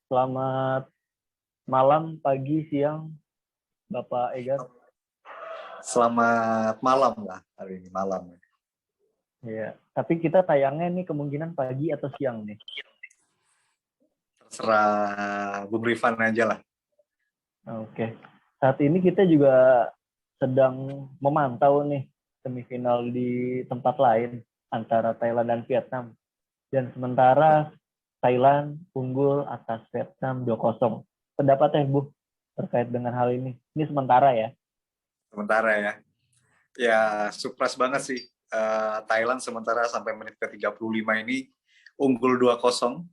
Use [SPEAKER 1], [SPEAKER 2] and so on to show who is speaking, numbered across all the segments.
[SPEAKER 1] Selamat malam, pagi, siang, Bapak Egar.
[SPEAKER 2] Selamat malam lah, hari ini malam.
[SPEAKER 1] Ya, tapi kita tayangnya nih kemungkinan pagi atau siang nih.
[SPEAKER 2] Terserah Bung Rifan aja lah.
[SPEAKER 1] Oke. Saat ini kita juga sedang memantau nih semifinal di tempat lain antara Thailand dan Vietnam. Dan sementara Thailand unggul atas Vietnam 2-0. Pendapatnya, Bu, terkait dengan hal ini? Ini sementara ya?
[SPEAKER 2] Sementara ya. Ya, surprise banget sih. Thailand sementara sampai menit ke-35 ini unggul 2-0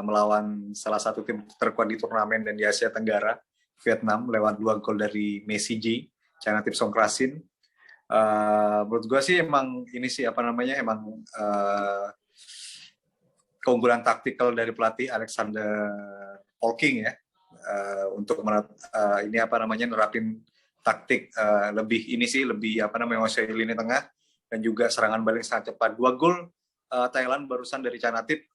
[SPEAKER 2] melawan salah satu tim terkuat di turnamen dan di Asia Tenggara, Vietnam, lewat 2 gol dari Messi G, Chanatip Songkrasin. Menurut gue sih emang ini sih emang keunggulan taktikal dari pelatih Alexander Polking ya, untuk nerapin taktik lebih menguasai lini tengah dan juga serangan balik sangat cepat. 2 gol Thailand barusan dari Chanatip,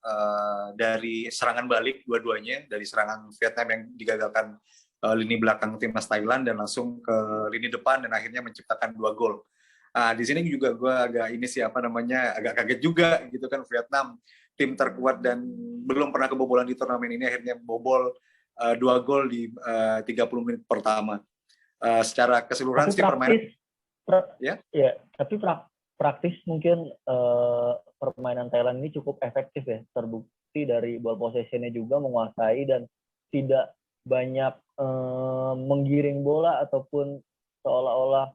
[SPEAKER 2] dari serangan balik dua-duanya, dari serangan Vietnam yang digagalkan lini belakang timnas Thailand dan langsung ke lini depan dan akhirnya menciptakan 2 gol. Di sini juga gue agak kaget juga gitu kan, Vietnam tim terkuat dan belum pernah kebobolan di turnamen ini akhirnya bobol 2 gol di 30 menit pertama. Secara keseluruhan sih permainan
[SPEAKER 1] tapi praktis mungkin permainan Thailand ini cukup efektif ya, terbukti dari ball possession-nya juga menguasai dan tidak banyak menggiring bola ataupun seolah-olah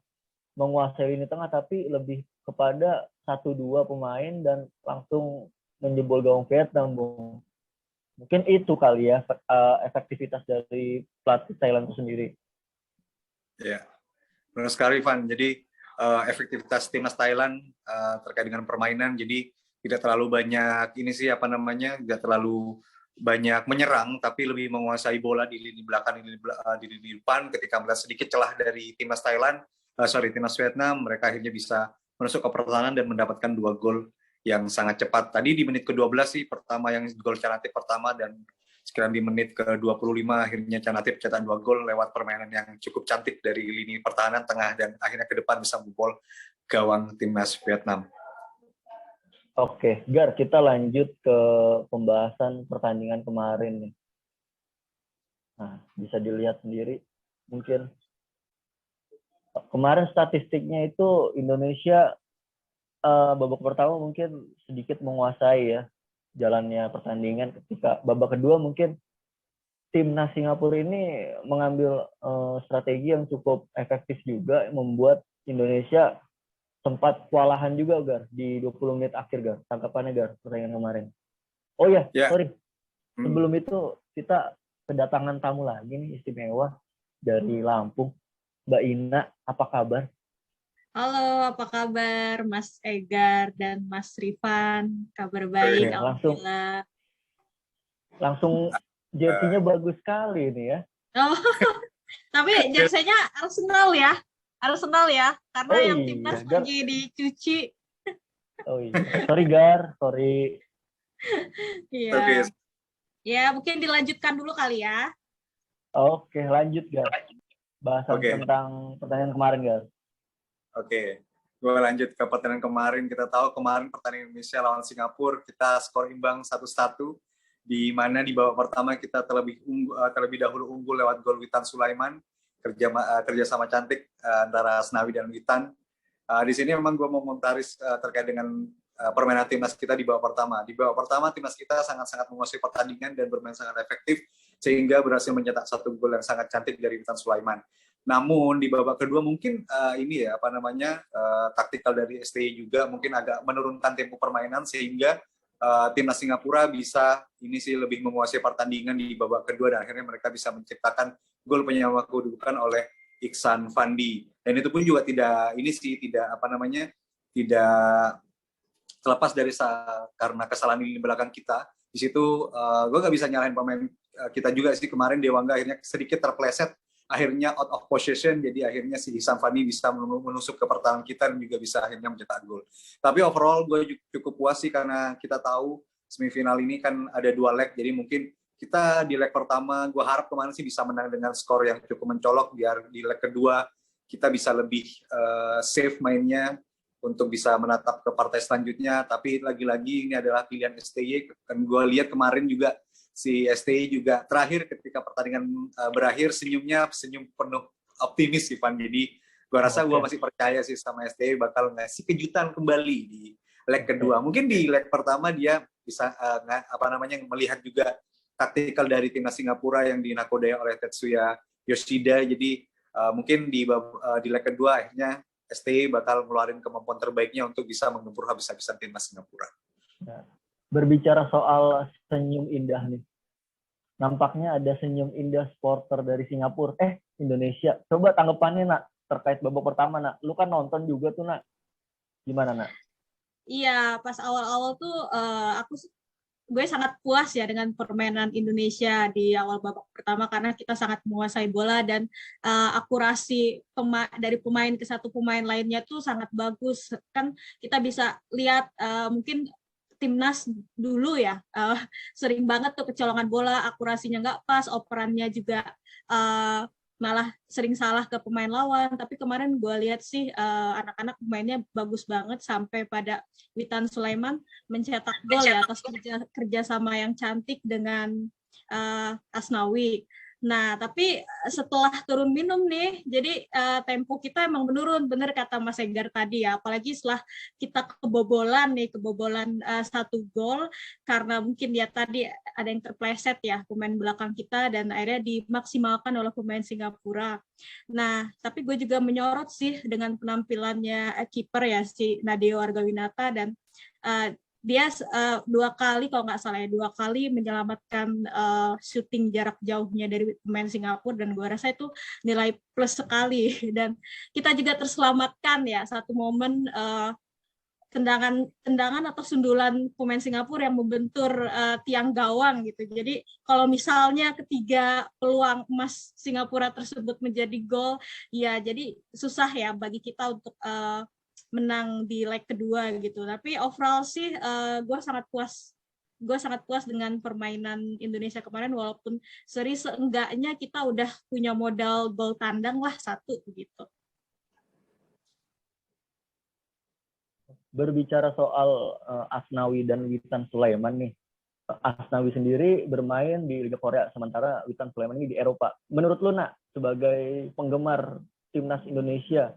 [SPEAKER 1] menguasai lini tengah, tapi lebih kepada 1-2 pemain dan langsung menjebol gawang Vietnam, Bung. Mungkin itu kali ya efektivitas dari pelatih Thailand itu sendiri.
[SPEAKER 2] Ya, benar sekali, Van. Jadi efektivitas timnas Thailand terkait dengan permainan, jadi tidak terlalu banyak tidak terlalu banyak menyerang, tapi lebih menguasai bola di lini belakang, di lini depan. Ketika melihat sedikit celah dari timnas timnas Vietnam, mereka akhirnya bisa masuk ke pertahanan dan mendapatkan 2 gol yang sangat cepat. Tadi di menit ke-12 sih pertama yang gol Chanatip pertama, dan sekarang di menit ke-25 akhirnya Chanatip cetak 2 gol lewat permainan yang cukup cantik dari lini pertahanan tengah dan akhirnya ke depan bisa membobol gawang timnas Vietnam.
[SPEAKER 1] Oke, Gar, kita lanjut ke pembahasan pertandingan kemarin nih. Nah, bisa dilihat sendiri mungkin kemarin statistiknya itu Indonesia babak pertama mungkin sedikit menguasai ya jalannya pertandingan. Ketika babak kedua mungkin timnas Singapura ini mengambil strategi yang cukup efektif juga, membuat Indonesia sempat kewalahan juga, Gar, di 20 menit akhir, Gar. Tanggapannya, Gar, pertandingan kemarin. Oh ya, sorry. Sebelum itu kita kedatangan tamu lagi nih, istimewa dari Lampung. Mbak Ina, apa kabar?
[SPEAKER 3] Halo, apa kabar Mas Egar dan Mas Rifan? Kabar baik, alhamdulillah.
[SPEAKER 1] Langsung jersey-nya bagus sekali ini ya.
[SPEAKER 3] Oh, tapi jersey-nya Arsenal ya. Arsenal ya, karena yang timnas lagi dicuci.
[SPEAKER 1] Oh iya, sorry Gar, sorry.
[SPEAKER 3] Iya. Ya, mungkin dilanjutkan dulu kali ya.
[SPEAKER 1] Oke, lanjut Gar. Bahasan tentang pertandingan kemarin, Gar.
[SPEAKER 2] Oke, gue lanjut ke pertandingan kemarin. Kita tahu kemarin pertandingan Indonesia lawan Singapura, kita skor imbang 1-1, di mana di babak pertama kita terlebih dahulu unggul lewat gol Witan Sulaiman, kerjasama cantik antara Asnawi dan Witan. Di sini memang gue mau komentaris terkait dengan permainan timnas kita di babak pertama. Di babak pertama timnas kita sangat-sangat menguasai pertandingan dan bermain sangat efektif, sehingga berhasil mencetak 1 gol yang sangat cantik dari Witan Sulaiman. Namun di babak kedua mungkin taktikal dari STY juga mungkin agak menurunkan tempo permainan, sehingga timnas Singapura bisa lebih menguasai pertandingan di babak kedua dan akhirnya mereka bisa menciptakan gol penyama kedudukan oleh Iksan Fandi. Dan itu pun juga tidak terlepas dari karena kesalahan di belakang kita. Di situ gue gak bisa nyalahin pemain kita juga sih, kemarin Dewangga akhirnya sedikit terpleset, akhirnya out of possession, jadi akhirnya si Ihsan Fandi bisa menusuk ke pertahanan kita dan juga bisa akhirnya mencetak gol. Tapi overall gue cukup puas sih, karena kita tahu semifinal ini kan ada 2 leg, jadi mungkin kita di leg pertama, gue harap kemarin sih bisa menang dengan skor yang cukup mencolok, biar di leg kedua kita bisa lebih safe mainnya untuk bisa menatap ke partai selanjutnya. Tapi lagi-lagi ini adalah pilihan STY. Dan gue lihat kemarin juga si STY juga terakhir ketika pertandingan berakhir senyum penuh optimis sih, Van. Jadi gue rasa gue masih percaya sih sama STY bakal ngasih kejutan kembali di leg kedua. Mungkin di leg pertama dia bisa melihat juga taktikal dari timnas Singapura yang dinakodai oleh Tetsuya Yoshida. Jadi mungkin di leg kedua akhirnya STY bakal ngeluarin kemampuan terbaiknya untuk bisa menggempur habis-habisan timnas Singapura.
[SPEAKER 1] Nah, berbicara soal senyum indah nih, nampaknya ada senyum indah supporter dari Singapura, Indonesia. Coba tanggapannya, Nak, terkait babak pertama, Nak. Lu kan nonton juga tuh, Nak. Gimana, Nak?
[SPEAKER 3] Iya, pas awal-awal tuh gue sangat puas ya dengan permainan Indonesia di awal babak pertama, karena kita sangat menguasai bola dan akurasi dari pemain ke satu pemain lainnya tuh sangat bagus. Kan kita bisa lihat mungkin timnas dulu ya sering banget tuh kecolongan bola, akurasinya nggak pas, operannya juga malah sering salah ke pemain lawan. Tapi kemarin gue lihat sih anak-anak pemainnya bagus banget, sampai pada Witan Sulaiman mencetak gol ya atas kerjasama yang cantik dengan Asnawi. Nah, tapi setelah turun minum nih, jadi tempo kita emang menurun, bener kata Mas Egar tadi ya. Apalagi setelah kita kebobolan 1 gol, karena mungkin ya tadi ada yang terpleset ya pemain belakang kita, dan akhirnya dimaksimalkan oleh pemain Singapura. Nah, tapi gue juga menyorot sih dengan penampilannya kiper ya, si Nadeo Argawinata, dan dia 2 kali kalau nggak salah ya, 2 kali menyelamatkan syuting jarak jauhnya dari pemain Singapura, dan gue rasa itu nilai plus sekali. Dan kita juga terselamatkan ya satu momen tendangan atau sundulan pemain Singapura yang membentur tiang gawang gitu. Jadi kalau misalnya ketiga peluang emas Singapura tersebut menjadi gol, ya jadi susah ya bagi kita untuk menang di leg kedua gitu. Tapi overall sih gue sangat puas dengan permainan Indonesia kemarin, walaupun seenggaknya kita udah punya modal gol tandang lah 1 gitu.
[SPEAKER 1] Berbicara soal Asnawi dan Witan Sulaiman nih, Asnawi sendiri bermain di Liga Korea, sementara Witan Sulaiman ini di Eropa. Menurut lu, Nak, sebagai penggemar timnas Indonesia,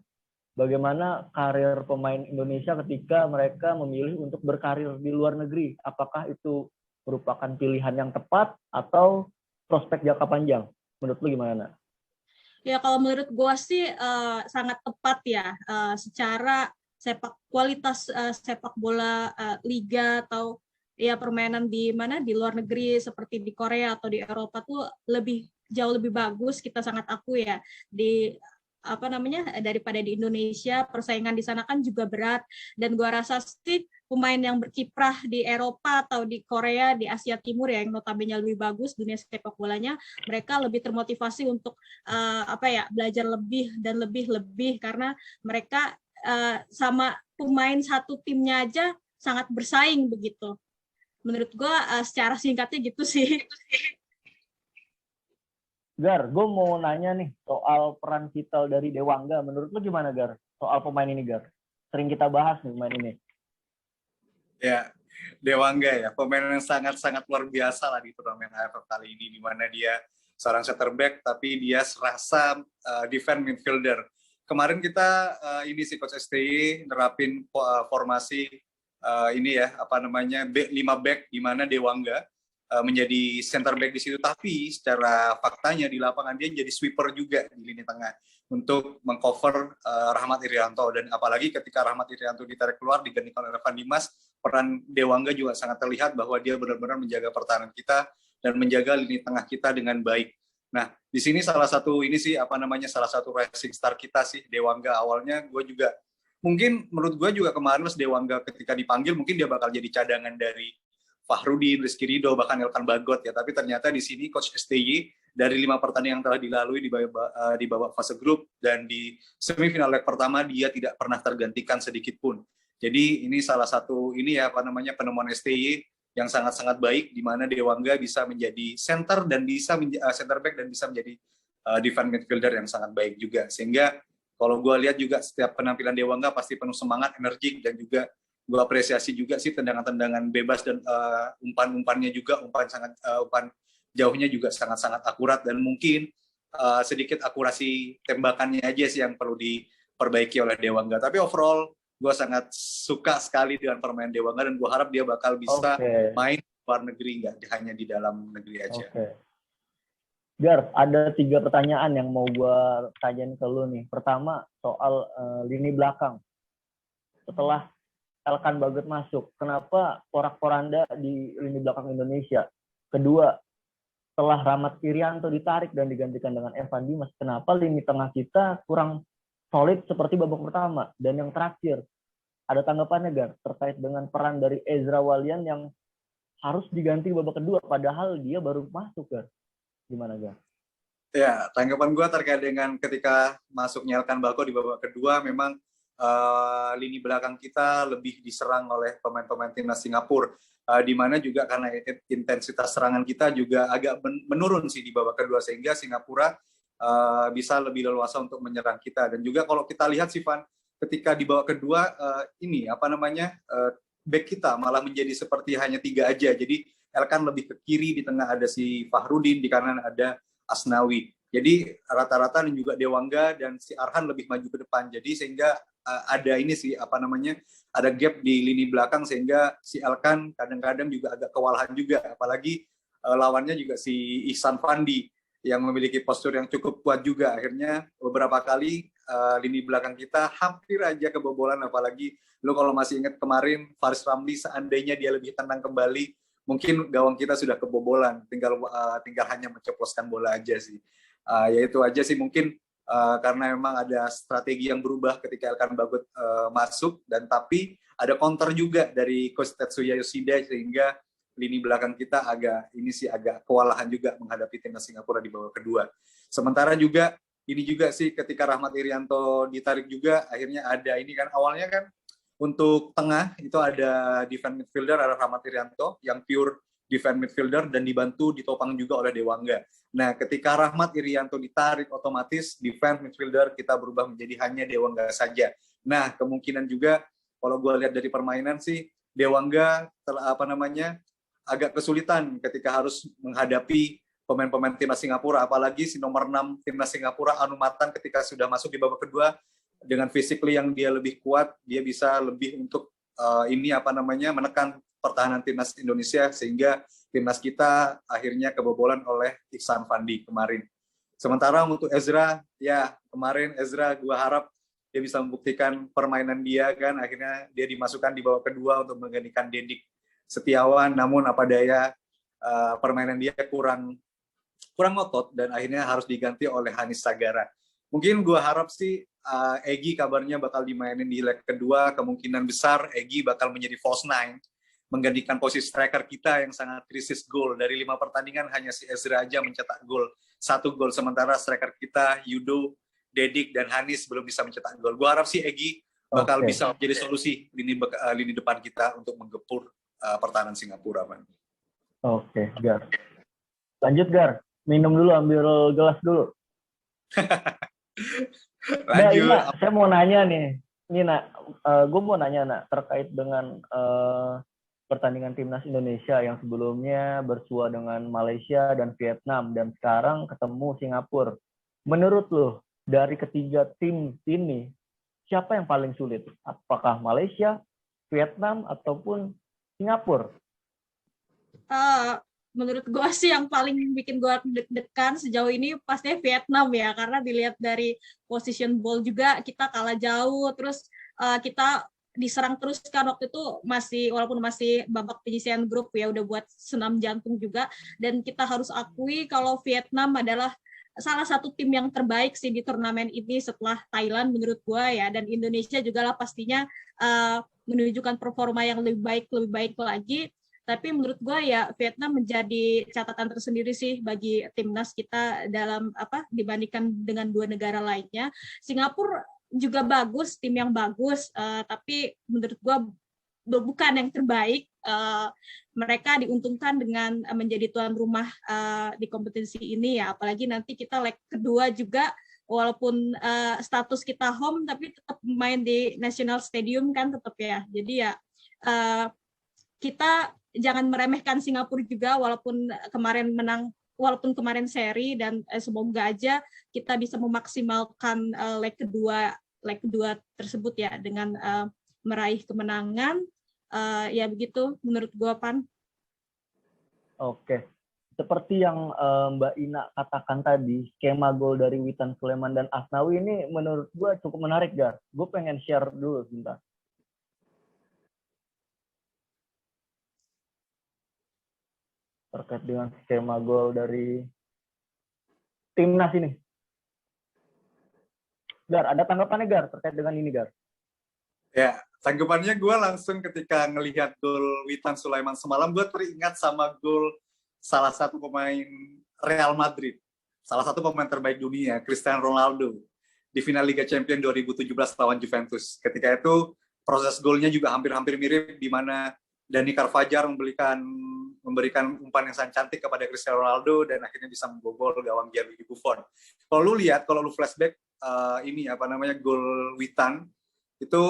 [SPEAKER 1] bagaimana karir pemain Indonesia ketika mereka memilih untuk berkarir di luar negeri? Apakah itu merupakan pilihan yang tepat atau prospek jangka panjang? Menurut lu gimana, Nak?
[SPEAKER 3] Ya, kalau menurut gue sih sangat tepat ya, secara kualitas sepak bola liga atau ya permainan di luar negeri seperti di Korea atau di Eropa tuh jauh lebih bagus, kita sangat akui ya, di daripada di Indonesia. Persaingan di sana kan juga berat, dan gua rasa sih pemain yang berkiprah di Eropa atau di Korea, di Asia Timur ya, yang notabene lebih bagus dunia sepak bolanya, mereka lebih termotivasi untuk belajar lebih dan lebih, karena mereka sama pemain satu timnya aja sangat bersaing begitu. Menurut gue secara singkatnya gitu sih.
[SPEAKER 1] Gar, gue mau nanya nih soal peran vital dari Dewangga. Menurut lu gimana, Gar? Soal pemain ini, Gar. Sering kita bahas nih pemain ini.
[SPEAKER 2] Ya, Dewangga ya, pemain yang sangat-sangat luar biasa lah di turnamen AFF kali ini, di mana dia seorang center back, tapi dia serasa defense midfielder. Kemarin kita ini si Coach STY nerapin formasi 5 back, di mana Dewangga menjadi center back di situ, tapi secara faktanya di lapangan dia jadi sweeper juga di lini tengah untuk mengcover Rahmat Irianto. Dan apalagi ketika Rahmat Irianto ditarik keluar digantikan oleh Evan Dimas, peran Dewangga juga sangat terlihat bahwa dia benar-benar menjaga pertahanan kita dan menjaga lini tengah kita dengan baik. Nah, di sini salah satu rising star kita sih Dewangga. Awalnya gue juga menurut gue juga kemarin Dewangga ketika dipanggil mungkin dia bakal jadi cadangan dari Fahrudin, Rizky Ridho, bahkan Elkan Bagot ya. Tapi ternyata di sini Coach STY dari 5 pertandingan yang telah dilalui di babak fase grup dan di semifinal leg pertama dia tidak pernah tergantikan sedikit pun. Jadi ini salah satu penemuan STY yang sangat-sangat baik, di mana Dewangga bisa menjadi center dan bisa center back dan bisa menjadi defense midfielder yang sangat baik juga. Sehingga kalau gue lihat juga setiap penampilan Dewangga pasti penuh semangat, energik, dan juga gue apresiasi juga sih tendangan-tendangan bebas dan umpan-umpannya juga, umpan jauhnya juga sangat-sangat akurat, dan mungkin sedikit akurasi tembakannya aja sih yang perlu diperbaiki oleh Dewangga. Tapi overall gue sangat suka sekali dengan permainan Dewangga, dan gue harap dia bakal bisa main di luar negeri, nggak hanya di dalam negeri aja.
[SPEAKER 1] Gar, ada 3 pertanyaan yang mau gue tanyain ke lu nih. Pertama, soal lini belakang. Setelah Elkan Bagot masuk, kenapa porak-poranda di lini belakang Indonesia? Kedua, setelah Rahmat Irianto ditarik dan digantikan dengan Evan Dimas, kenapa lini tengah kita kurang solid seperti babak pertama? Dan yang terakhir, ada tanggapannya Gar terkait dengan peran dari Ezra Walian yang harus diganti babak kedua, padahal dia baru masuk Gar. Gimana Gar?
[SPEAKER 2] Ya, tanggapan gue terkait dengan ketika masuknya Elkan Bagot di babak kedua, memang lini belakang kita lebih diserang oleh pemain-pemain timnas Singapura, di mana juga karena intensitas serangan kita juga agak menurun sih di babak kedua, sehingga Singapura bisa lebih leluasa untuk menyerang kita. Dan juga kalau kita lihat sih Van, ketika di babak kedua back kita malah menjadi seperti hanya 3 aja. Jadi Elkan lebih ke kiri, di tengah ada si Fahrudin, di kanan ada Asnawi. Jadi rata-rata dan juga Dewangga dan si Arhan lebih maju ke depan. Jadi sehingga ada ini sih ada gap di lini belakang, sehingga si Elkan kadang-kadang juga agak kewalahan juga. Apalagi lawannya juga si Ihsan Fandi yang memiliki postur yang cukup kuat juga. Akhirnya beberapa kali lini belakang kita hampir aja kebobolan. Apalagi lu kalau masih ingat kemarin Faris Ramli, seandainya dia lebih tenang kembali, mungkin gawang kita sudah kebobolan, tinggal hanya menceploskan bola aja sih. Ya itu aja sih mungkin, karena memang ada strategi yang berubah ketika Elkan Bagot masuk, dan tapi ada counter juga dari Coach Tetsuya Yoshida, sehingga lini belakang kita agak kewalahan juga menghadapi timnas Singapura di babak kedua. Sementara juga ini juga sih ketika Rahmat Irianto ditarik juga, akhirnya ada ini kan, awalnya kan untuk tengah itu ada defense midfielder, ada Rahmat Irianto yang pure defense midfielder, dan dibantu ditopang juga oleh Dewangga. Nah, ketika Rahmat Irianto ditarik, otomatis defense midfielder kita berubah menjadi hanya Dewangga saja. Nah, kemungkinan juga kalau gue lihat dari permainan sih, Dewangga agak kesulitan ketika harus menghadapi pemain-pemain timnas Singapura, apalagi si nomor 6 timnas Singapura, Anumatan, ketika sudah masuk di babak kedua, dengan physically yang dia lebih kuat, dia bisa lebih untuk menekan pertahanan timnas Indonesia, sehingga timnas kita akhirnya kebobolan oleh Ihsan Fandi kemarin. Sementara untuk Ezra, ya kemarin Ezra gue harap dia bisa membuktikan permainan dia kan, akhirnya dia dimasukkan di babak kedua untuk menggantikan Dedik Setiawan, namun apa daya permainan dia kurang ngotot, dan akhirnya harus diganti oleh Hanis Sagara. Mungkin gue harap sih Egy kabarnya bakal dimainin di leg kedua, kemungkinan besar Egy bakal menjadi false nine, menggantikan posisi striker kita yang sangat krisis gol. Dari 5 pertandingan hanya si Ezra aja mencetak 1 gol, sementara striker kita Yudo, Dedik, dan Hanis belum bisa mencetak gol. Gue harap sih Egy bakal bisa menjadi solusi lini depan kita untuk menggempur pertahanan Singapura, Man.
[SPEAKER 1] Oke, Gar. Lanjut, Gar. Minum dulu, ambil gelas dulu.
[SPEAKER 2] Lanjut.
[SPEAKER 1] Nah, saya mau nanya nih. Ini, gue mau nanya, terkait dengan pertandingan timnas Indonesia yang sebelumnya bersua dengan Malaysia dan Vietnam, dan sekarang ketemu Singapura. Menurut lo, dari ketiga tim ini, siapa yang paling sulit? Apakah Malaysia, Vietnam, ataupun Singapura?
[SPEAKER 3] Menurut gue sih yang paling bikin gue deg-degan sejauh ini pastinya Vietnam ya, karena dilihat dari position ball juga kita kalah jauh, terus kita diserang terus kan waktu itu, walaupun masih babak penyisihan grup ya, udah buat senam jantung juga, dan kita harus akui kalau Vietnam adalah salah satu tim yang terbaik sih di turnamen ini setelah Thailand menurut gue ya, dan Indonesia juga lah pastinya menunjukkan performa yang lebih baik lagi. Tapi menurut gue ya Vietnam menjadi catatan tersendiri sih bagi timnas kita dalam dibandingkan dengan 2 negara lainnya. Singapura juga bagus, tim yang bagus, tapi menurut gue bukan yang terbaik, mereka diuntungkan dengan menjadi tuan rumah di kompetisi ini ya. Apalagi nanti kita leg kedua juga, walaupun status kita home tapi tetap main di National Stadium kan tetap ya. Jadi ya kita jangan meremehkan Singapura juga, walaupun kemarin seri, dan semoga aja kita bisa memaksimalkan leg kedua tersebut ya dengan meraih kemenangan. Ya begitu menurut gua, Pan.
[SPEAKER 1] Oke. Seperti yang Mbak Ina katakan tadi, skema gol dari Witan Sulaiman dan Asnawi ini menurut gua cukup menarik, Gar. Gue pengen share dulu sebentar. Terkait dengan skema gol dari timnas ini. Gar, ada tanggapannya, Gar, terkait dengan ini, Gar?
[SPEAKER 2] Ya, tanggapannya gue langsung ketika ngelihat gol Witan Sulaiman semalam, gue teringat sama gol salah satu pemain Real Madrid, salah satu pemain terbaik dunia, Cristiano Ronaldo, di final Liga Champions 2017 lawan Juventus. Ketika itu proses golnya juga hampir-hampir mirip, di mana Dani Carvajal memberikan umpan yang sangat cantik kepada Cristiano Ronaldo dan akhirnya bisa membobol gawang Gianluigi Buffon. Kalau lu flashback gol Witan itu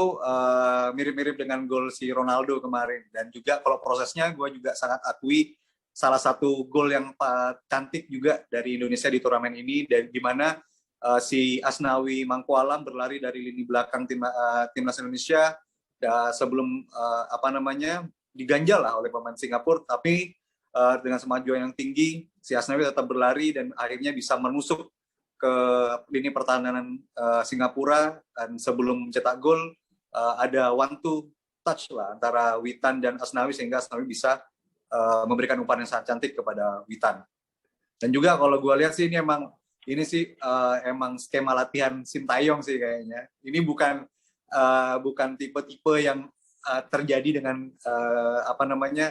[SPEAKER 2] mirip-mirip dengan gol si Ronaldo kemarin. Dan juga kalau prosesnya gue juga sangat akui salah satu gol yang cantik juga dari Indonesia di turnamen ini, dan di mana si Asnawi Mangkualam berlari dari lini belakang timnas Indonesia sebelum diganjal lah oleh pemain Singapura, tapi dengan kemajuan yang tinggi si Asnawi tetap berlari dan akhirnya bisa menusuk ke lini pertahanan Singapura, dan sebelum mencetak gol ada one two touch lah antara Witan dan Asnawi, sehingga Asnawi bisa memberikan umpan yang sangat cantik kepada Witan. Dan juga kalau gue lihat sih ini emang skema latihan Sintayong sih kayaknya. Ini bukan tipe-tipe yang terjadi dengan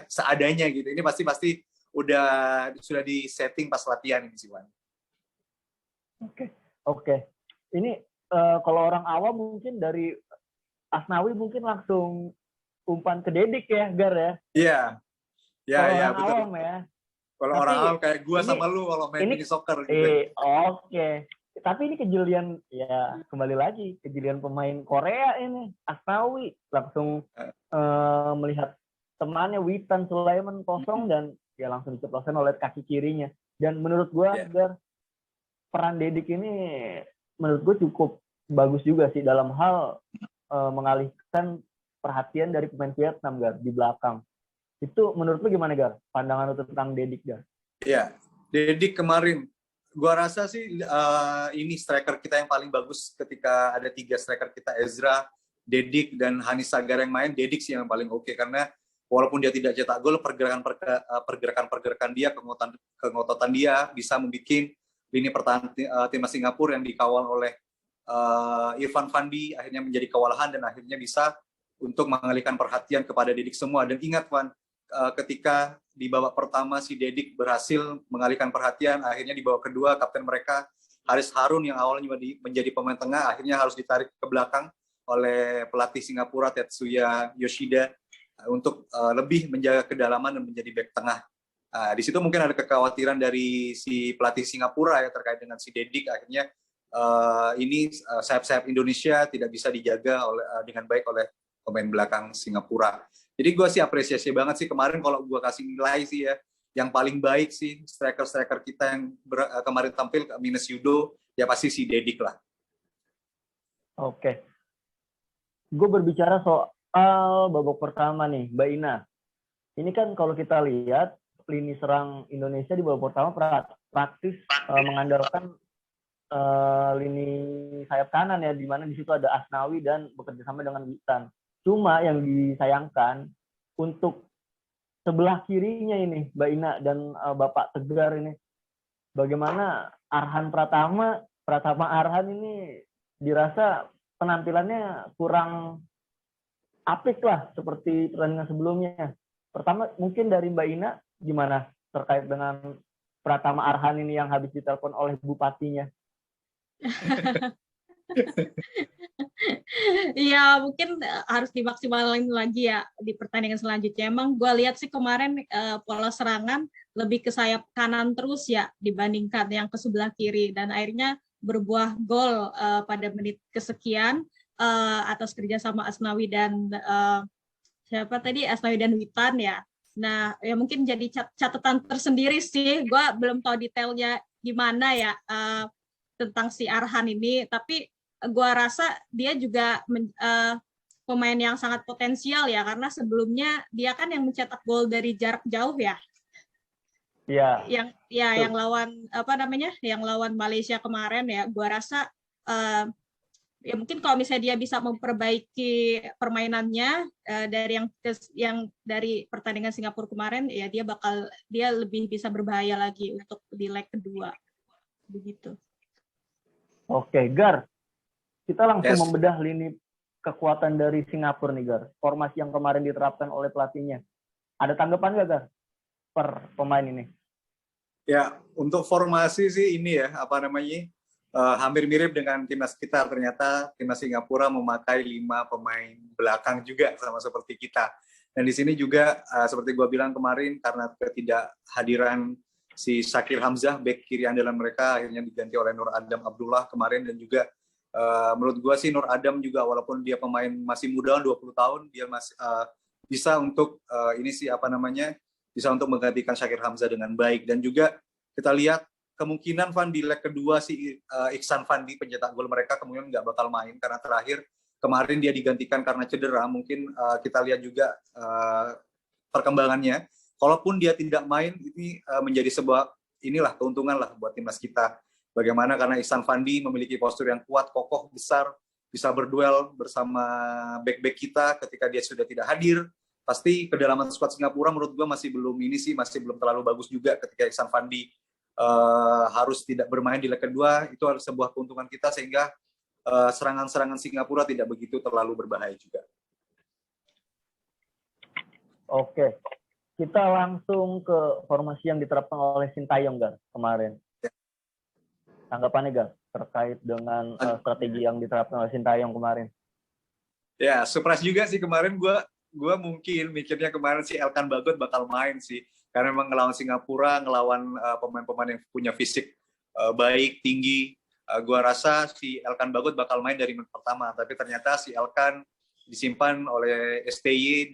[SPEAKER 2] seadanya gitu. Ini pasti sudah di setting pas latihan ini sih, Wan.
[SPEAKER 1] Oke. Ini kalau orang awam mungkin dari Asnawi mungkin langsung umpan ke Dedik ya, Gar ya?
[SPEAKER 2] Iya. Ya,
[SPEAKER 1] betul. Awam ya.
[SPEAKER 2] Kalau orang awam kayak gue sama lu kalau main mini soccer gitu.
[SPEAKER 1] Oke. Tapi ini kejelian, ya kembali lagi, kejelian pemain Korea ini. Asnawi langsung melihat temannya Witan Sulaiman kosong dan ya langsung diceplosan oleh kaki kirinya. Dan menurut gue, Gar, peran Dedik ini menurut gue cukup bagus juga sih dalam hal mengalihkan perhatian dari pemain Vietnam, Gar, di belakang. Itu menurut lu gimana, Gar? Pandangan lu tentang Dedik, Gar?
[SPEAKER 2] Iya, Dedik kemarin, gua rasa sih ini striker kita yang paling bagus ketika ada 3 striker kita, Ezra, Dedik, dan Hanis Sagar yang main. Dedik sih yang paling oke, karena walaupun dia tidak cetak gol, pergerakan dia, kengototan dia bisa membuat lini pertahanan timnas Singapura yang dikawal oleh Irfan Fandi akhirnya menjadi kewalahan dan akhirnya bisa untuk mengalihkan perhatian kepada Dedik semua. Dan ingat, Van, ketika di babak pertama si Dedik berhasil mengalihkan perhatian, akhirnya di babak kedua kapten mereka Haris Harun yang awalnya menjadi pemain tengah akhirnya harus ditarik ke belakang oleh pelatih Singapura Tetsuya Yoshida untuk lebih menjaga kedalaman dan menjadi bek tengah. Di situ mungkin ada kekhawatiran dari si pelatih Singapura ya terkait dengan si Dedik, akhirnya ini sayap-sayap Indonesia tidak bisa dijaga dengan baik oleh pemain belakang Singapura. Jadi gue sih apresiasi banget sih kemarin, kalau gue kasih nilai sih ya, yang paling baik sih striker-striker kita yang kemarin tampil minus Yudo, ya pasti si Dedik lah.
[SPEAKER 1] Oke. Gue berbicara soal babak pertama nih, Mbak Ina. Ini kan kalau kita lihat lini serang Indonesia di babak pertama praktis mengandalkan lini sayap kanan ya, di mana di situ ada Asnawi dan bekerja sama dengan Witan. Cuma yang disayangkan untuk sebelah kirinya ini, Mbak Ina dan Bapak Tegar ini, bagaimana Arhan Pratama Arhan ini dirasa penampilannya kurang apik lah seperti pertandingan sebelumnya. Pertama mungkin dari Mbak Ina, gimana terkait dengan Pratama Arhan ini yang habis ditelepon oleh bupatinya?
[SPEAKER 3] Iya, mungkin harus dimaksimalin lagi ya di pertandingan selanjutnya. Emang gue lihat sih kemarin pola serangan lebih ke sayap kanan terus ya dibandingkan yang ke sebelah kiri, dan akhirnya berbuah gol pada menit kesekian atas kerjasama Asnawi dan siapa tadi, Asnawi dan Witan ya. Nah, ya mungkin jadi catatan tersendiri sih. Gue belum tahu detailnya gimana ya tentang si Arhan ini, tapi gua rasa dia juga pemain yang sangat potensial ya, karena sebelumnya dia kan yang mencetak gol dari jarak jauh ya.
[SPEAKER 1] Iya.
[SPEAKER 3] Yang lawan apa namanya? Yang lawan Malaysia kemarin ya, gua rasa ya mungkin kalau misalnya dia bisa memperbaiki permainannya dari yang dari pertandingan Singapura kemarin, ya dia lebih bisa berbahaya lagi untuk di leg kedua. Begitu.
[SPEAKER 1] Oke, Gar. Kita langsung
[SPEAKER 2] Yes.
[SPEAKER 1] membedah lini kekuatan dari Singapura nih, Gar. Formasi yang kemarin diterapkan oleh pelatihnya. Ada tanggapan nggak, Gar, per pemain ini?
[SPEAKER 2] Ya, untuk formasi sih ini ya, apa namanya, hampir mirip dengan timnas kita. Ternyata timnas Singapura memakai 5 pemain belakang juga, sama seperti kita. Dan di sini juga, seperti gue bilang kemarin, karena ketidakhadiran si Shakir Hamzah, bek kiri andalan mereka, akhirnya diganti oleh Nur Adam Abdullah kemarin, dan juga menurut gue sih Nur Adam juga, walaupun dia pemain masih muda 20 tahun, dia masih bisa untuk ini sih apa namanya, bisa untuk menggantikan Shakir Hamzah dengan baik. Dan juga kita lihat kemungkinan Van di leg kedua si Iksan Fandi, pencetak gol mereka, kemungkinan nggak bakal main karena terakhir kemarin dia digantikan karena cedera. Mungkin kita lihat juga perkembangannya. Kalaupun dia tidak main, ini menjadi sebuah inilah keuntungan lah buat timnas kita. Bagaimana karena Iksan Fandi memiliki postur yang kuat, kokoh, besar, bisa berduel bersama bek-bek kita ketika dia sudah tidak hadir. Pasti kedalaman skuad Singapura menurut gue masih belum terlalu bagus juga ketika Iksan Fandi harus tidak bermain di leg kedua. Itu adalah sebuah keuntungan kita sehingga serangan-serangan Singapura tidak begitu terlalu berbahaya juga.
[SPEAKER 1] Oke, kita langsung ke formasi yang diterapkan oleh Sintayong, Gar, kemarin. Tanggapannya, Gar, terkait dengan strategi yang diterapkan oleh Sintayong kemarin?
[SPEAKER 2] Ya, surprise juga sih kemarin. Gue mungkin mikirnya kemarin si Elkan Bagot bakal main sih, karena memang ngelawan Singapura, ngelawan pemain-pemain yang punya fisik baik, tinggi. Gue rasa si Elkan Bagot bakal main dari menit pertama, tapi ternyata si Elkan disimpan oleh STY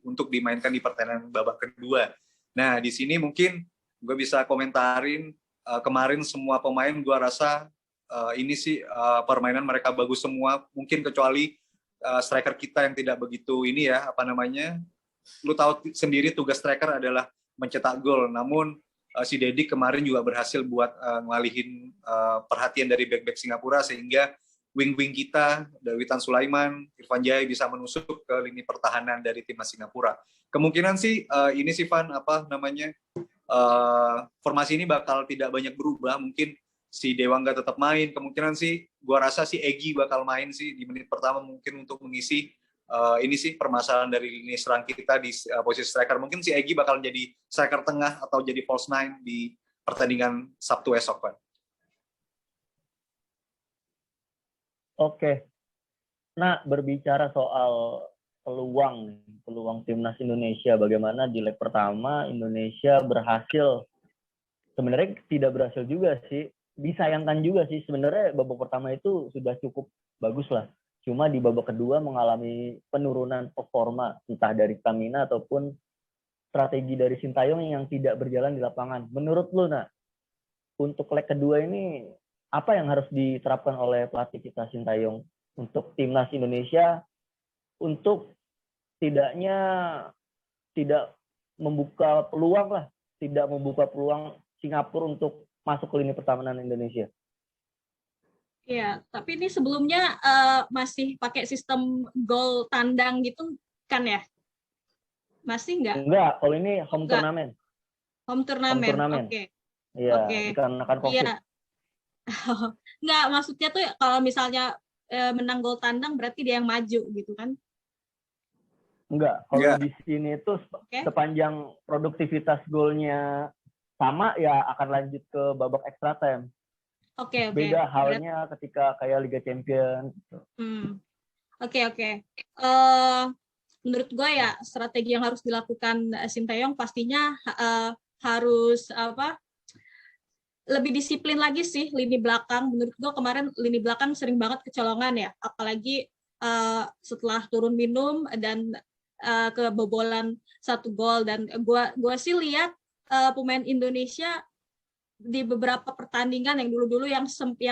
[SPEAKER 2] untuk dimainkan di pertandingan babak kedua. Nah, di sini mungkin gue bisa komentarin kemarin semua pemain. Gue rasa ini sih permainan mereka bagus semua, mungkin kecuali striker kita yang tidak begitu ini ya, apa namanya, lu tahu sendiri tugas striker adalah mencetak gol. Namun si Dedik kemarin juga berhasil buat ngalihin perhatian dari bek-bek Singapura, sehingga wing-wing kita, dari Witan Sulaiman, Irfan Jaya bisa menusuk ke lini pertahanan dari timnas Singapura. Kemungkinan sih ini sih Van, apa namanya, formasi ini bakal tidak banyak berubah. Mungkin si Dewangga tetap main, kemungkinan sih gua rasa si Egy bakal main sih di menit pertama, mungkin untuk mengisi ini sih permasalahan dari lini serang kita di posisi striker. Mungkin si Egy bakal jadi striker tengah atau jadi false nine di pertandingan Sabtu esok, Pak.
[SPEAKER 1] Oke. Nah, berbicara soal peluang timnas Indonesia, bagaimana di leg pertama Indonesia berhasil, sebenarnya tidak berhasil juga sih, disayangkan juga sih, sebenarnya babak pertama itu sudah cukup bagus lah, cuma di babak kedua mengalami penurunan performa, entah dari stamina ataupun strategi dari Sintayong yang tidak berjalan di lapangan. Menurut lu, Nah, untuk leg kedua ini apa yang harus diterapkan oleh pelatih kita Sintayong untuk timnas Indonesia untuk tidaknya tidak membuka peluang Singapura untuk masuk ke lini pertahanan Indonesia?
[SPEAKER 3] Ya, tapi ini sebelumnya masih pakai sistem gol tandang gitu kan ya? Masih nggak?
[SPEAKER 1] Enggak, kalau ini home turnamen.
[SPEAKER 3] Home turnamen. Oke.
[SPEAKER 1] Iya, dikarenakan COVID.
[SPEAKER 3] Iya. Nggak, maksudnya tuh kalau misalnya menang gol tandang berarti dia yang maju gitu kan?
[SPEAKER 1] Enggak, kalau di sini itu sepanjang produktivitas golnya sama ya akan lanjut ke babak extra time.
[SPEAKER 3] Oke.
[SPEAKER 1] Beda halnya ketika kayak Liga Champions. Gitu.
[SPEAKER 3] Oke. Menurut gue ya strategi yang harus dilakukan Sinteyong pastinya harus lebih disiplin lagi sih lini belakang. Menurut gue kemarin lini belakang sering banget kecolongan ya, apalagi setelah turun minum dan kebobolan 1 gol. Dan gue sih lihat pemain Indonesia di beberapa pertandingan yang dulu-dulu yang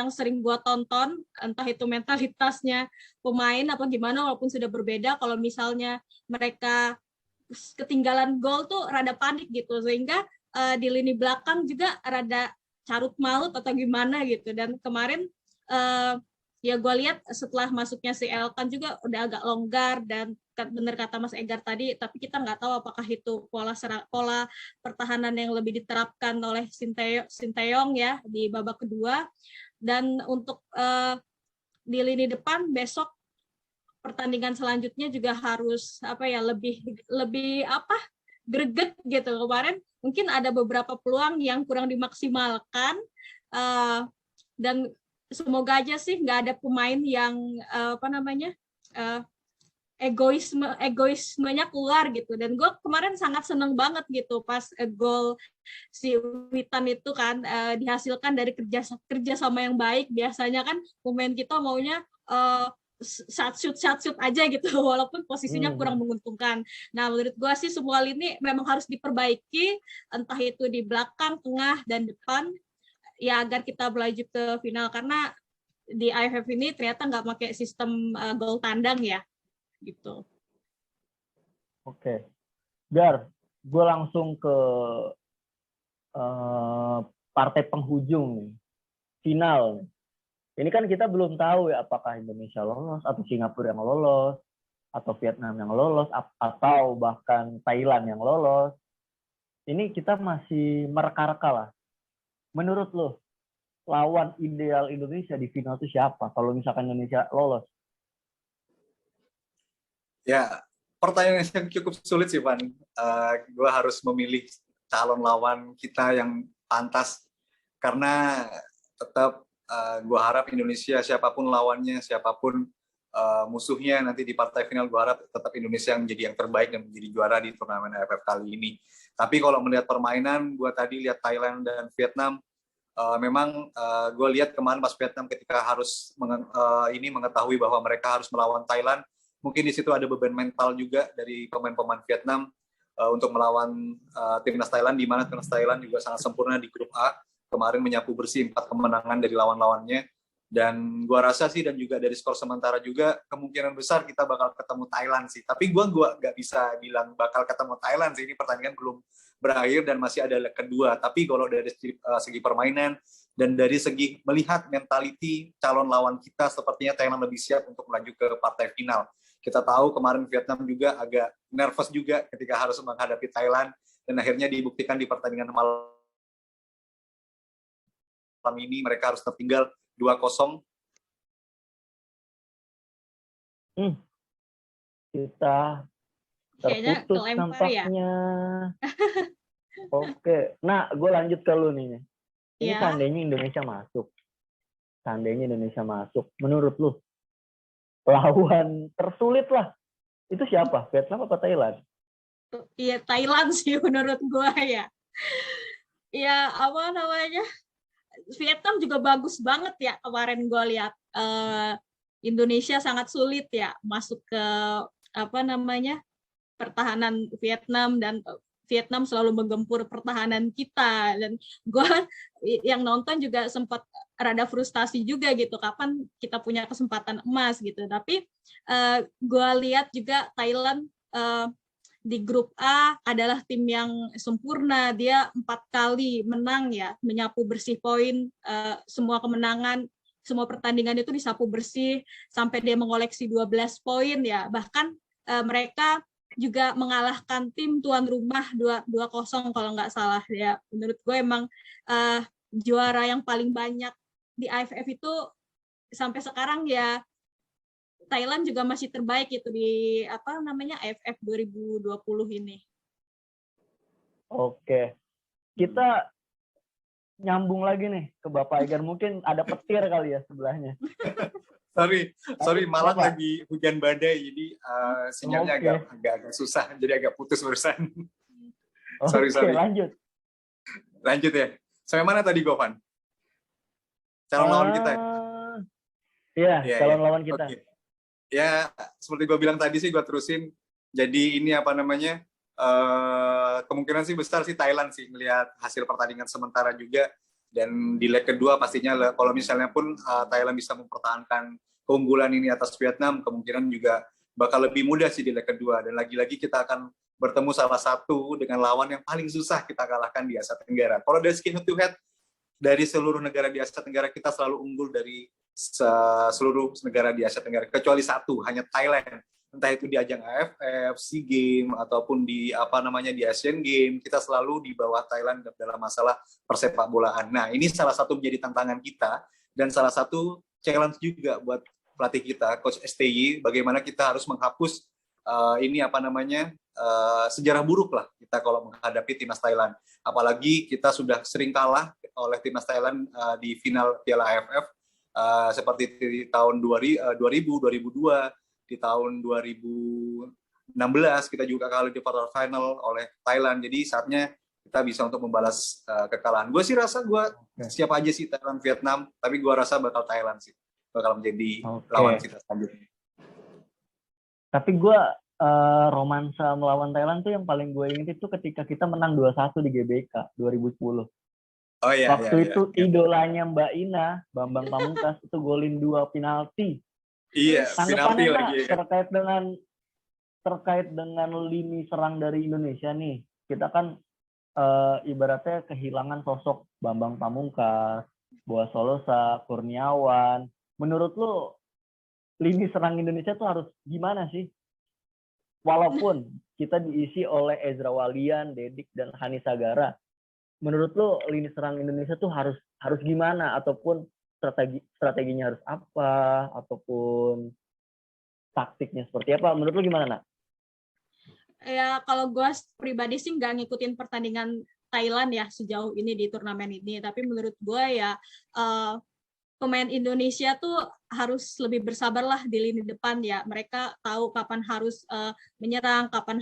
[SPEAKER 3] sering gue tonton, entah itu mentalitasnya pemain apa gimana, walaupun sudah berbeda, kalau misalnya mereka ketinggalan gol tuh rada panik gitu, sehingga di lini belakang juga rada carut maut atau gimana gitu. Dan kemarin ya gue lihat setelah masuknya si Elkan juga udah agak longgar, dan benar kata Mas Egar tadi, tapi kita nggak tahu apakah itu pola pertahanan yang lebih diterapkan oleh Sinteyong ya di babak kedua. Dan untuk di lini depan besok pertandingan selanjutnya juga harus lebih greget gitu. Kemarin mungkin ada beberapa peluang yang kurang dimaksimalkan, dan semoga aja sih nggak ada pemain yang egoismenya keluar gitu. Dan gue kemarin sangat seneng banget gitu pas gol si Witan itu kan dihasilkan dari kerja sama yang baik. Biasanya kan pemain kita maunya shot shoot aja gitu walaupun posisinya kurang menguntungkan. Nah, menurut gue sih semua lini memang harus diperbaiki, entah itu di belakang, tengah, dan depan ya, agar kita melaju ke final. Karena di AFF ini ternyata nggak pakai sistem gol tandang ya gitu.
[SPEAKER 1] Oke. Gar, gue langsung ke partai penghujung nih, final nih. Ini kan kita belum tahu ya apakah Indonesia lolos atau Singapura yang lolos atau Vietnam yang lolos atau bahkan Thailand yang lolos. Ini kita masih mereka-reka lah. Menurut lo, lawan ideal Indonesia di final itu siapa kalau misalkan Indonesia lolos?
[SPEAKER 2] Ya, pertanyaan yang cukup sulit sih, Van. Gue harus memilih calon lawan kita yang pantas, karena tetap gue harap Indonesia, siapapun lawannya, siapapun musuhnya nanti di partai final, gue harap tetap Indonesia yang menjadi yang terbaik dan menjadi juara di turnamen AFF kali ini. Tapi kalau melihat permainan, gue tadi lihat Thailand dan Vietnam, memang gue lihat kemarin pas Vietnam ketika harus mengetahui bahwa mereka harus melawan Thailand, mungkin di situ ada beban mental juga dari pemain-pemain Vietnam untuk melawan timnas Thailand, di mana timnas Thailand juga sangat sempurna di grup A. Kemarin menyapu bersih 4 kemenangan dari lawan-lawannya. Dan gua rasa sih, dan juga dari skor sementara juga, kemungkinan besar kita bakal ketemu Thailand sih. Tapi gua nggak bisa bilang bakal ketemu Thailand sih. Ini pertandingan belum berakhir dan masih ada leg kedua. Tapi kalau dari segi permainan dan dari segi melihat mentality calon lawan kita, sepertinya Thailand lebih siap untuk melaju ke partai final. Kita tahu kemarin Vietnam juga agak nervous juga ketika harus menghadapi Thailand, dan akhirnya dibuktikan di pertandingan malam ini mereka harus tertinggal 2-0.
[SPEAKER 1] Kita terputus nampaknya. Ya. Oke, nah gue lanjut ke lu nih. Ini seandainya Indonesia masuk, menurut lu lawan tersulit lah itu siapa? Vietnam apa Thailand?
[SPEAKER 3] Iya, Thailand sih menurut gue ya. Ya Vietnam juga bagus banget ya kemarin gue lihat. Indonesia sangat sulit ya masuk ke pertahanan Vietnam, dan Vietnam selalu menggempur pertahanan kita. Dan gue yang nonton juga sempat rada frustasi juga gitu, kapan kita punya kesempatan emas gitu. Tapi gue lihat juga Thailand di grup A adalah tim yang sempurna. Dia 4 kali menang ya, menyapu bersih poin, semua kemenangan, semua pertandingan itu disapu bersih sampai dia mengoleksi 12 poin ya. Bahkan mereka juga mengalahkan tim tuan rumah 2-0 kalau nggak salah ya. Menurut gue emang juara yang paling banyak di AFF itu sampai sekarang ya. Thailand juga masih terbaik itu di AFF 2020 ini.
[SPEAKER 1] Oke. Kita nyambung lagi nih ke Bapak Egar, mungkin ada petir kali ya sebelahnya.
[SPEAKER 2] Sorry, Malang
[SPEAKER 1] Apa?
[SPEAKER 2] lagi hujan badai, jadi sinyalnya
[SPEAKER 1] Oke.
[SPEAKER 2] agak susah, jadi agak putus barusan.
[SPEAKER 1] Oke,
[SPEAKER 2] Sorry.
[SPEAKER 1] lanjut.
[SPEAKER 2] Lanjut ya. Sampai mana tadi, Govan? Calon lawan kita.
[SPEAKER 1] Iya,
[SPEAKER 2] Iya,
[SPEAKER 1] calon
[SPEAKER 2] iya.
[SPEAKER 1] lawan kita.
[SPEAKER 2] Oke. Ya, seperti gue bilang tadi sih, gue terusin. Jadi ini apa namanya? Kemungkinan sih besar sih Thailand sih, melihat hasil pertandingan sementara juga. Dan di leg kedua pastinya kalau misalnya pun Thailand bisa mempertahankan keunggulan ini atas Vietnam, kemungkinan juga bakal lebih mudah sih di leg kedua. Dan lagi-lagi kita akan bertemu salah satu dengan lawan yang paling susah kita kalahkan di Asia Tenggara. Kalau dari skin to head, dari seluruh negara di Asia Tenggara kita selalu unggul dari seluruh negara di Asia Tenggara, kecuali satu, hanya Thailand. Entah itu di ajang AFF, SEA Games, ataupun di di Asian Games, kita selalu di bawah Thailand dalam masalah persepak bolaan. Nah, ini salah satu menjadi tantangan kita dan salah satu challenge juga buat pelatih kita, Coach STY, bagaimana kita harus menghapus sejarah buruk lah kita kalau menghadapi timnas Thailand. Apalagi kita sudah sering kalah oleh timnas Thailand di final Piala AFF seperti di tahun 2000, 2002, di tahun 2016 kita juga kalah di quarter final oleh Thailand. Jadi saatnya kita bisa untuk membalas kekalahan. Gue sih rasa gue siap aja sih Thailand Vietnam, tapi gue rasa bakal Thailand sih bakal menjadi lawan kita selanjutnya.
[SPEAKER 1] Tapi gue romansa melawan Thailand tuh yang paling gue inget itu ketika kita menang 2-1 di GBK 2010.
[SPEAKER 2] Oh iya.
[SPEAKER 1] Waktu itu idolanya Mbak Ina, Bambang Pamungkas itu golin 2 penalti.
[SPEAKER 2] Iya, penalti lagi.
[SPEAKER 1] Terkait dengan lini serang dari Indonesia nih, kita kan ibaratnya kehilangan sosok Bambang Pamungkas, Boas Solosa, Kurniawan. Menurut lo lini serang Indonesia tuh harus gimana sih? Walaupun kita diisi oleh Ezra Walian, Dedik, dan Hani Sagara, menurut lo lini serang Indonesia tuh harus gimana? Ataupun strateginya harus apa? Ataupun taktiknya seperti apa? Menurut lo gimana, Nak?
[SPEAKER 3] Ya, kalau gue pribadi sih nggak ngikutin pertandingan Thailand ya sejauh ini di turnamen ini. Tapi menurut gue ya pemain Indonesia tuh harus lebih bersabar lah di lini depan ya. Mereka tahu kapan harus menyerang, kapan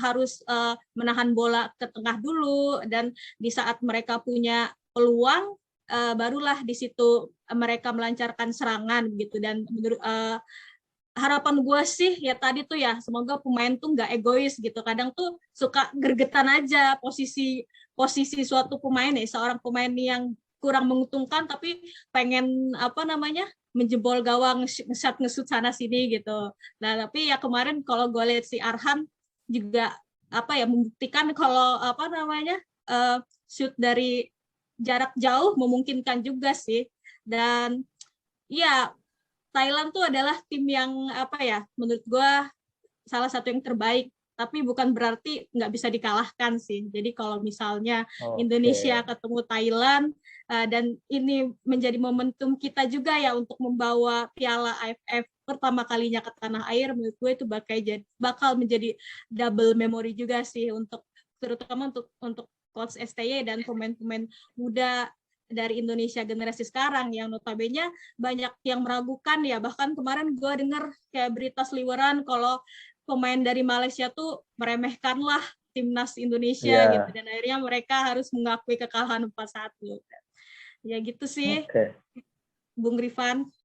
[SPEAKER 3] harus menahan bola ke tengah dulu, dan di saat mereka punya peluang barulah di situ mereka melancarkan serangan gitu. Dan menurut harapan gue sih ya tadi tuh ya, semoga pemain tuh nggak egois gitu. Kadang tuh suka gergetan aja posisi suatu pemain ya, seorang pemain yang kurang menguntungkan tapi pengen menjebol gawang, nge-shoot sana sini gitu. Nah, tapi ya kemarin kalau gue lihat si Arhan juga membuktikan kalau shoot dari jarak jauh memungkinkan juga sih. Dan ya Thailand tuh adalah tim yang menurut gue salah satu yang terbaik, tapi bukan berarti nggak bisa dikalahkan sih. Jadi kalau misalnya Indonesia ketemu Thailand dan ini menjadi momentum kita juga ya untuk membawa Piala AFF pertama kalinya ke tanah air, menurut gue itu bakal menjadi double memory juga sih terutama untuk Coach STY dan pemain-pemain muda dari Indonesia generasi sekarang yang notabene banyak yang meragukan ya. Bahkan kemarin gue dengar kayak berita seliweran kalau pemain dari Malaysia tuh meremehkan lah timnas Indonesia gitu, dan akhirnya mereka harus mengakui kekalahan 4-1. Ya gitu sih, Bung Rifan.